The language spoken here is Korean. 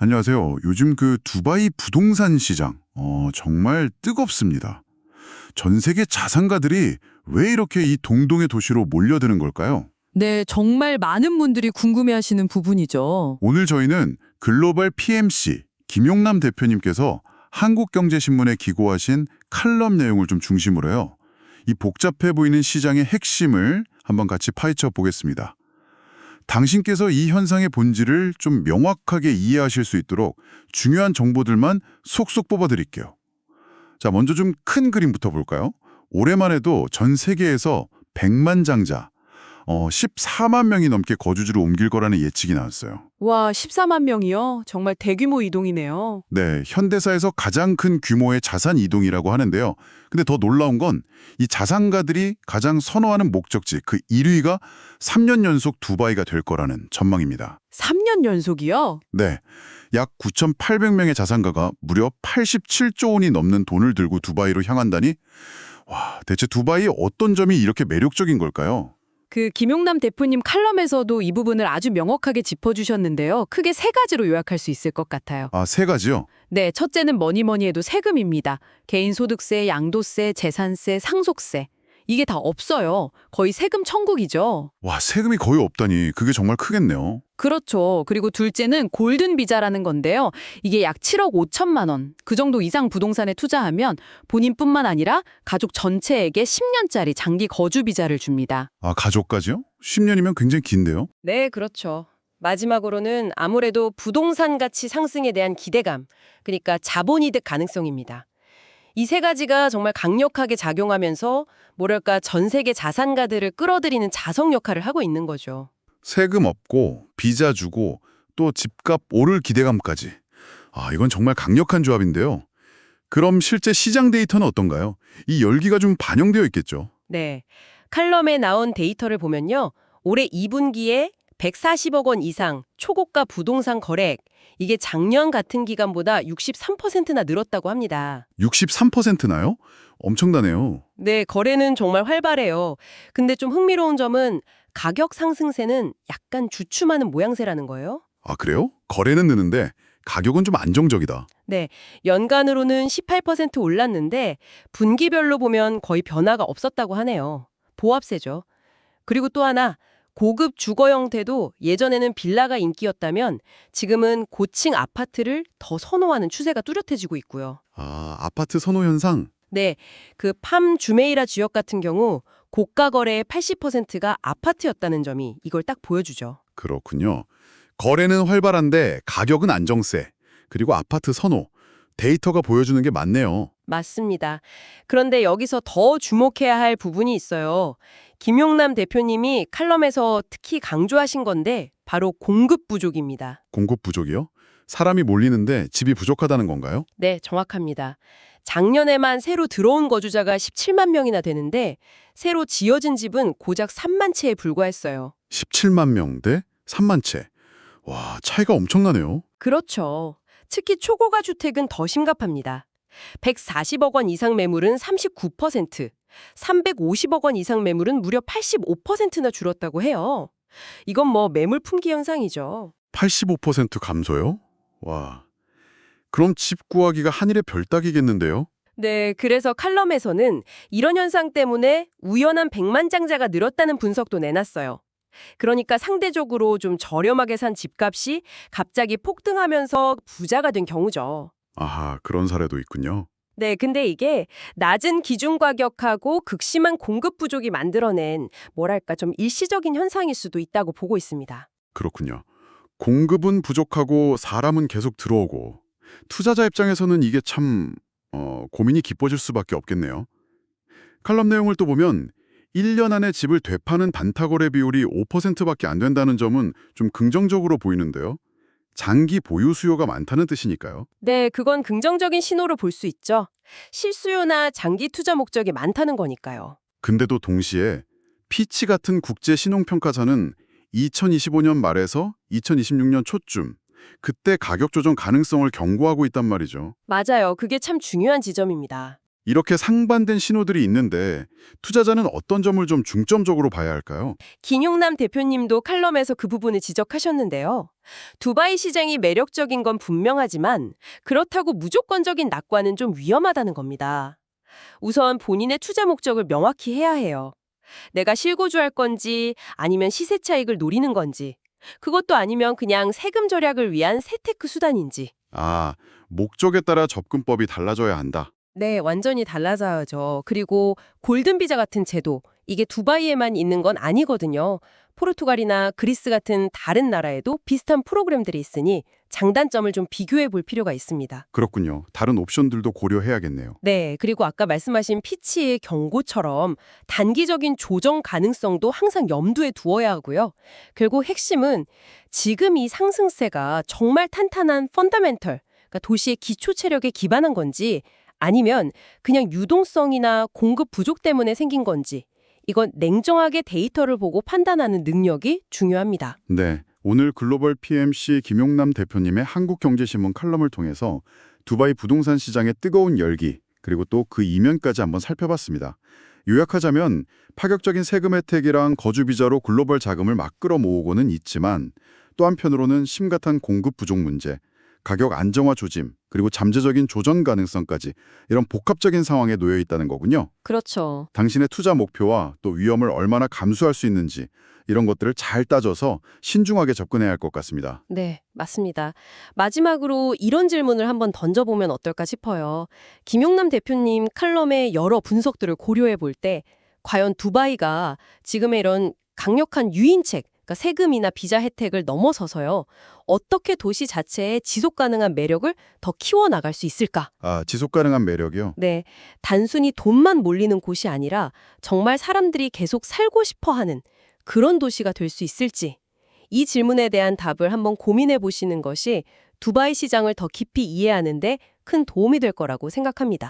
안녕하세요. 요즘 두바이 부동산 시장, 정말 뜨겁습니다. 전 세계 자산가들이 왜 이렇게 이 동동의 도시로 몰려드는 걸까요? 네, 정말 많은 분들이 궁금해하시는 부분이죠. 오늘 저희는 글로벌 PMC 김용남 대표님께서 한국경제신문에 기고하신 칼럼 내용을 좀 중심으로 해요. 이 복잡해 보이는 시장의 핵심을 한번 같이 파헤쳐 보겠습니다. 당신께서 이 현상의 본질을 좀 명확하게 이해하실 수 있도록 중요한 정보들만 속속 뽑아드릴게요. 자, 먼저 좀 큰 그림부터 볼까요? 올해만 해도 전 세계에서 100만 장자, 14만 명이 넘게 거주지로 옮길 거라는 예측이 나왔어요. 와, 14만 명이요? 정말 대규모 이동이네요. 네, 현대사에서 가장 큰 규모의 자산 이동이라고 하는데요. 근데 더 놀라운 건 이 자산가들이 가장 선호하는 목적지 그 1위가 3년 연속 두바이가 될 거라는 전망입니다. 3년 연속이요? 네, 약 9,800명의 자산가가 무려 87조 원이 넘는 돈을 들고 두바이로 향한다니? 와, 대체 두바이의 어떤 점이 이렇게 매력적인 걸까요? 김용남 대표님 칼럼에서도 이 부분을 아주 명확하게 짚어주셨는데요. 크게 세 가지로 요약할 수 있을 것 같아요. 아, 세 가지요? 네, 첫째는 뭐니 해도 세금입니다. 개인소득세, 양도세, 재산세, 상속세. 이게 다 없어요. 거의 세금 천국이죠. 와, 세금이 거의 없다니 그게 정말 크겠네요. 그렇죠. 그리고 둘째는 골든 비자라는 건데요. 이게 약 7억 5천만 원. 그 정도 이상 부동산에 투자하면 본인뿐만 아니라 가족 전체에게 10년짜리 장기 거주 비자를 줍니다. 아, 가족까지요? 10년이면 굉장히 긴데요? 네, 그렇죠. 마지막으로는 아무래도 부동산 가치 상승에 대한 기대감, 그러니까 자본이득 가능성입니다. 이 세 가지가 정말 강력하게 작용하면서 뭐랄까 전 세계 자산가들을 끌어들이는 자석 역할을 하고 있는 거죠. 세금 없고 비자 주고 또 집값 오를 기대감까지. 아, 이건 정말 강력한 조합인데요. 그럼 실제 시장 데이터는 어떤가요? 이 열기가 좀 반영되어 있겠죠. 네, 칼럼에 나온 데이터를 보면요. 올해 2분기에 140억 원 이상 초고가 부동산 거래액, 이게 작년 같은 기간보다 63%나 늘었다고 합니다. 63%나요? 엄청나네요. 네, 거래는 정말 활발해요. 근데 좀 흥미로운 점은 가격 상승세는 약간 주춤하는 모양새라는 거예요. 아, 그래요? 거래는 느는데 가격은 좀 안정적이다. 네, 연간으로는 18% 올랐는데 분기별로 보면 거의 변화가 없었다고 하네요. 보합세죠. 그리고 또 하나, 고급 주거 형태도 예전에는 빌라가 인기였다면 지금은 고층 아파트를 더 선호하는 추세가 뚜렷해지고 있고요. 아, 아파트 선호 현상? 네, 팜 주메이라 지역 같은 경우 고가 거래의 80%가 아파트였다는 점이 이걸 딱 보여주죠. 그렇군요. 거래는 활발한데 가격은 안정세. 그리고 아파트 선호. 데이터가 보여주는 게 맞네요. 맞습니다. 그런데 여기서 더 주목해야 할 부분이 있어요. 김용남 대표님이 칼럼에서 특히 강조하신 건데 바로 공급 부족입니다. 공급 부족이요? 사람이 몰리는데 집이 부족하다는 건가요? 네, 정확합니다. 작년에만 새로 들어온 거주자가 17만 명이나 되는데 새로 지어진 집은 고작 3만 채에 불과했어요. 17만 명 대 3만 채. 와, 차이가 엄청나네요. 그렇죠. 특히 초고가 주택은 더 심각합니다. 140억 원 이상 매물은 39%, 350억 원 이상 매물은 무려 85%나 줄었다고 해요. 이건 뭐 매물 품귀 현상이죠. 85% 감소요? 와, 그럼 집 구하기가 하늘의 별 따기겠는데요? 네, 그래서 칼럼에서는 이런 현상 때문에 우연한 백만장자가 늘었다는 분석도 내놨어요. 그러니까 상대적으로 좀 저렴하게 산 집값이 갑자기 폭등하면서 부자가 된 경우죠. 아하, 그런 사례도 있군요. 네, 근데 이게 낮은 기준 가격하고 극심한 공급 부족이 만들어낸 뭐랄까 좀 일시적인 현상일 수도 있다고 보고 있습니다. 그렇군요. 공급은 부족하고 사람은 계속 들어오고 투자자 입장에서는 이게 참 고민이 깊어질 수밖에 없겠네요. 칼럼 내용을 또 보면 1년 안에 집을 되파는 반타거래 비율이 5%밖에 안 된다는 점은 좀 긍정적으로 보이는데요. 장기 보유 수요가 많다는 뜻이니까요. 네, 그건 긍정적인 신호로 볼 수 있죠. 실수요나 장기 투자 목적이 많다는 거니까요. 근데도 동시에 피치 같은 국제 신용평가사는 2025년 말에서 2026년 초쯤 그때 가격 조정 가능성을 경고하고 있단 말이죠. 맞아요. 그게 참 중요한 지점입니다. 이렇게 상반된 신호들이 있는데 투자자는 어떤 점을 좀 중점적으로 봐야 할까요? 김용남 대표님도 칼럼에서 그 부분을 지적하셨는데요. 두바이 시장이 매력적인 건 분명하지만 그렇다고 무조건적인 낙관은 좀 위험하다는 겁니다. 우선 본인의 투자 목적을 명확히 해야 해요. 내가 실고주할 건지 아니면 시세 차익을 노리는 건지, 그것도 아니면 그냥 세금 절약을 위한 세테크 수단인지. 아, 목적에 따라 접근법이 달라져야 한다. 네, 완전히 달라져야죠. 그리고 골든비자 같은 제도, 이게 두바이에만 있는 건 아니거든요. 포르투갈이나 그리스 같은 다른 나라에도 비슷한 프로그램들이 있으니 장단점을 좀 비교해 볼 필요가 있습니다. 그렇군요. 다른 옵션들도 고려해야겠네요. 네, 그리고 아까 말씀하신 피치의 경고처럼 단기적인 조정 가능성도 항상 염두에 두어야 하고요. 결국 핵심은 지금 이 상승세가 정말 탄탄한 펀더멘털, 그러니까 도시의 기초 체력에 기반한 건지 아니면 그냥 유동성이나 공급 부족 때문에 생긴 건지, 이건 냉정하게 데이터를 보고 판단하는 능력이 중요합니다. 네, 오늘 글로벌 PMC 김용남 대표님의 한국경제신문 칼럼을 통해서 두바이 부동산 시장의 뜨거운 열기, 그리고 또 그 이면까지 한번 살펴봤습니다. 요약하자면 파격적인 세금 혜택이랑 거주 비자로 글로벌 자금을 막 끌어모으고는 있지만 또 한편으로는 심각한 공급 부족 문제, 가격 안정화 조짐, 그리고 잠재적인 조정 가능성까지 이런 복합적인 상황에 놓여 있다는 거군요. 그렇죠. 당신의 투자 목표와 또 위험을 얼마나 감수할 수 있는지 이런 것들을 잘 따져서 신중하게 접근해야 할 것 같습니다. 네, 맞습니다. 마지막으로 이런 질문을 한번 던져보면 어떨까 싶어요. 김용남 대표님 칼럼의 여러 분석들을 고려해 볼 때 과연 두바이가 지금의 이런 강력한 유인책, 그러니까 세금이나 비자 혜택을 넘어서서요. 어떻게 도시 자체의 지속 가능한 매력을 더 키워나갈 수 있을까? 아, 지속 가능한 매력이요? 네, 단순히 돈만 몰리는 곳이 아니라 정말 사람들이 계속 살고 싶어 하는 그런 도시가 될 수 있을지, 이 질문에 대한 답을 한번 고민해 보시는 것이 두바이 시장을 더 깊이 이해하는 데 큰 도움이 될 거라고 생각합니다.